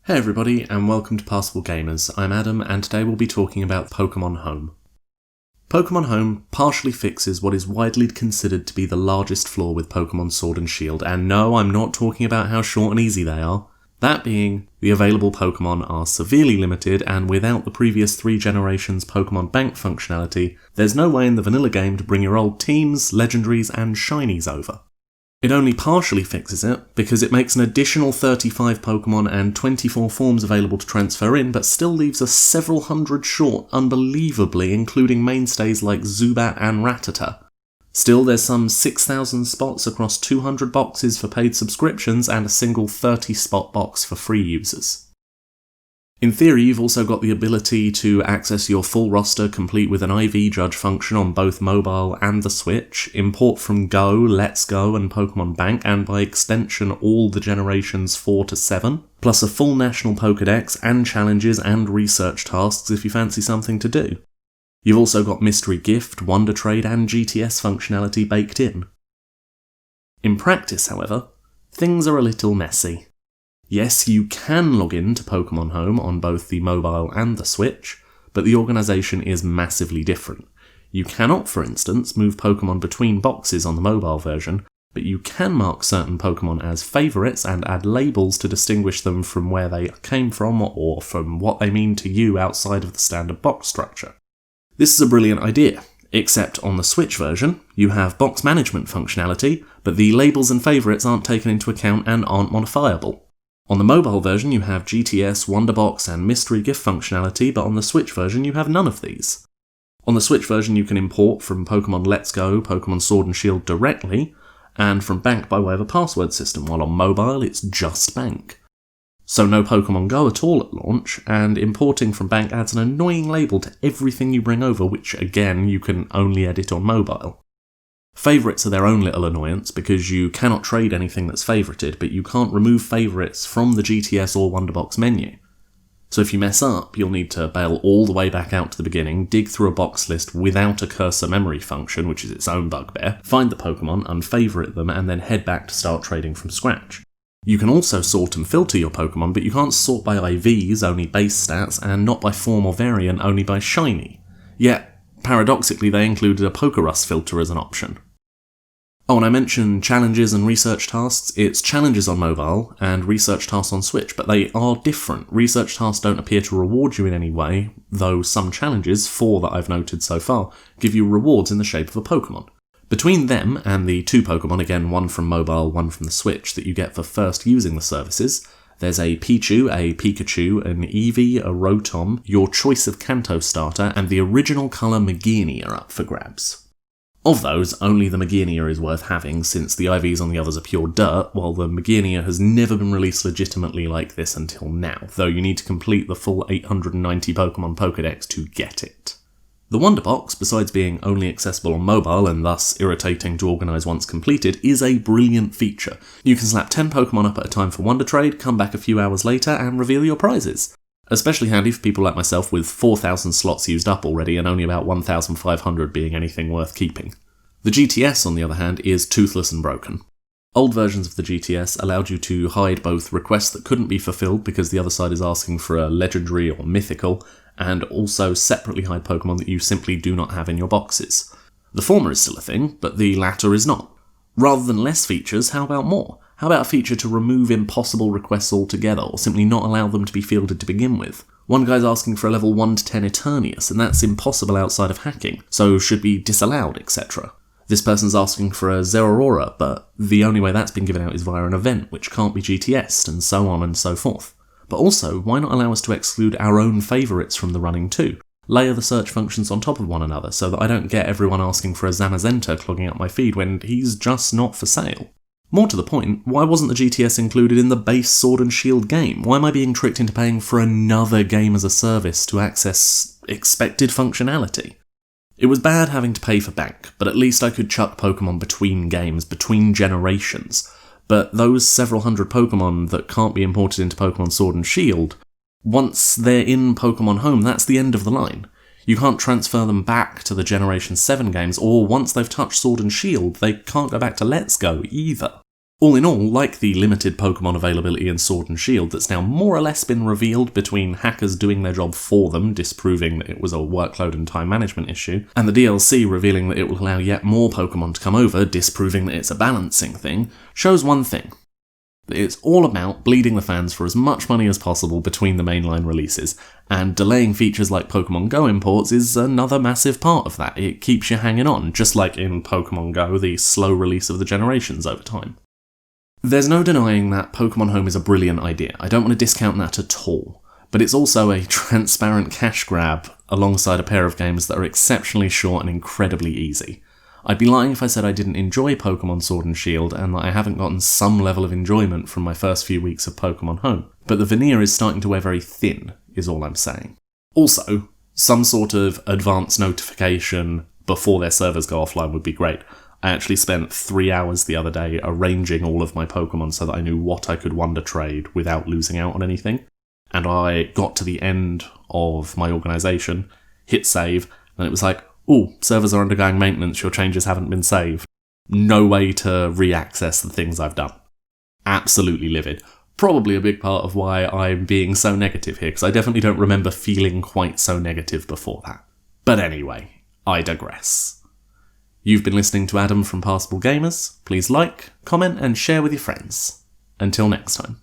Hey everybody, and welcome to Passable Gamers. I'm Adam, and today we'll be talking about Pokemon Home. Pokemon Home partially fixes what is widely considered to be the largest flaw with Pokemon Sword and Shield, and no, I'm not talking about how short and easy they are. That being, the available Pokemon are severely limited, and without the previous 3 generations Pokemon Bank functionality, there's no way in the vanilla game to bring your old teams, legendaries, and shinies over. It only partially fixes it, because it makes an additional 35 Pokemon and 24 forms available to transfer in, but still leaves us several hundred short, unbelievably, including mainstays like Zubat and Rattata. Still, there's some 6,000 spots across 200 boxes for paid subscriptions and a single 30-spot box for free users. In theory, you've also got the ability to access your full roster complete with an IV Judge function on both mobile and the Switch, import from Go, Let's Go and Pokemon Bank, and by extension all the generations 4 to 7, plus a full national Pokédex and challenges and research tasks if you fancy something to do. You've also got Mystery Gift, Wonder Trade and GTS functionality baked in. In practice, however, things are a little messy. Yes, you can log in to Pokemon Home on both the mobile and the Switch, but the organisation is massively different. You cannot, for instance, move Pokemon between boxes on the mobile version, but you can mark certain Pokemon as favourites and add labels to distinguish them from where they came from or from what they mean to you outside of the standard box structure. This is a brilliant idea, except on the Switch version, you have box management functionality, but the labels and favourites aren't taken into account and aren't modifiable. On the mobile version you have GTS, Wonderbox and Mystery Gift functionality, but on the Switch version you have none of these. On the Switch version you can import from Pokemon Let's Go, Pokemon Sword and Shield directly, and from Bank by way of a password system, while on mobile it's just Bank. So no Pokemon Go at all at launch, and importing from Bank adds an annoying label to everything you bring over, which again you can only edit on mobile. Favourites are their own little annoyance because you cannot trade anything that's favourited, but you can't remove favourites from the GTS or Wonderbox menu. So if you mess up, you'll need to bail all the way back out to the beginning, dig through a box list without a cursor memory function, which is its own bugbear, find the Pokemon, unfavourite them, and then head back to start trading from scratch. You can also sort and filter your Pokemon, but you can't sort by IVs, only base stats, and not by form or variant, only by shiny. Yet, paradoxically, they included a Pokerus filter as an option. Oh, and I mentioned challenges and research tasks. It's challenges on mobile and research tasks on Switch, but they are different. Research tasks don't appear to reward you in any way, though some challenges, 4 that I've noted so far, give you rewards in the shape of a Pokemon. Between them and the 2 Pokemon, again one from mobile, one from the Switch, that you get for first using the services, there's a Pichu, a Pikachu, an Eevee, a Rotom, your choice of Kanto starter, and the original colour Meganium are up for grabs. Of those, only the Meganium is worth having, since the IVs on the others are pure dirt, while the Meganium has never been released legitimately like this until now, though you need to complete the full 890 Pokemon Pokédex to get it. The Wonderbox, besides being only accessible on mobile and thus irritating to organise once completed, is a brilliant feature. You can slap 10 Pokemon up at a time for Wonder Trade, come back a few hours later and reveal your prizes. Especially handy for people like myself with 4,000 slots used up already and only about 1,500 being anything worth keeping. The GTS, on the other hand, is toothless and broken. Old versions of the GTS allowed you to hide both requests that couldn't be fulfilled because the other side is asking for a legendary or mythical, and also separately hide Pokemon that you simply do not have in your boxes. The former is still a thing, but the latter is not. Rather than less features, how about more? How about a feature to remove impossible requests altogether, or simply not allow them to be fielded to begin with? One guy's asking for a level 1 to 10 Eternius, and that's impossible outside of hacking, so should be disallowed, etc. This person's asking for a Zeraora, but the only way that's been given out is via an event, which can't be GTS'd, and so on and so forth. But also, why not allow us to exclude our own favourites from the running too? Layer the search functions on top of one another, so that I don't get everyone asking for a Zamazenta clogging up my feed when he's just not for sale. More to the point, why wasn't the GTS included in the base Sword and Shield game? Why am I being tricked into paying for another game as a service to access expected functionality? It was bad having to pay for Bank, but at least I could chuck Pokemon between games, between generations. But those several hundred Pokemon that can't be imported into Pokemon Sword and Shield, once they're in Pokemon Home, that's the end of the line. You can't transfer them back to the Generation 7 games, or once they've touched Sword and Shield, they can't go back to Let's Go either. All in all, like the limited Pokemon availability in Sword and Shield that's now more or less been revealed between hackers doing their job for them, disproving that it was a workload and time management issue, and the DLC revealing that it will allow yet more Pokemon to come over, disproving that it's a balancing thing, shows one thing. It's all about bleeding the fans for as much money as possible between the mainline releases, and delaying features like Pokemon Go imports is another massive part of that. It keeps you hanging on, just like in Pokemon Go, the slow release of the generations over time. There's no denying that Pokemon Home is a brilliant idea. I don't want to discount that at all. But it's also a transparent cash grab alongside a pair of games that are exceptionally short and incredibly easy. I'd be lying if I said I didn't enjoy Pokemon Sword and Shield and that I haven't gotten some level of enjoyment from my first few weeks of Pokemon Home. But the veneer is starting to wear very thin, is all I'm saying. Also, some sort of advance notification before their servers go offline would be great. I actually spent 3 hours the other day arranging all of my Pokemon so that I knew what I could wonder trade without losing out on anything. And I got to the end of my organisation, hit save, and it was like, ooh, servers are undergoing maintenance, your changes haven't been saved. No way to re-access the things I've done. Absolutely livid. Probably a big part of why I'm being so negative here, because I definitely don't remember feeling quite so negative before that. But anyway, I digress. You've been listening to Adam from Passable Gamers. Please like, comment, and share with your friends. Until next time.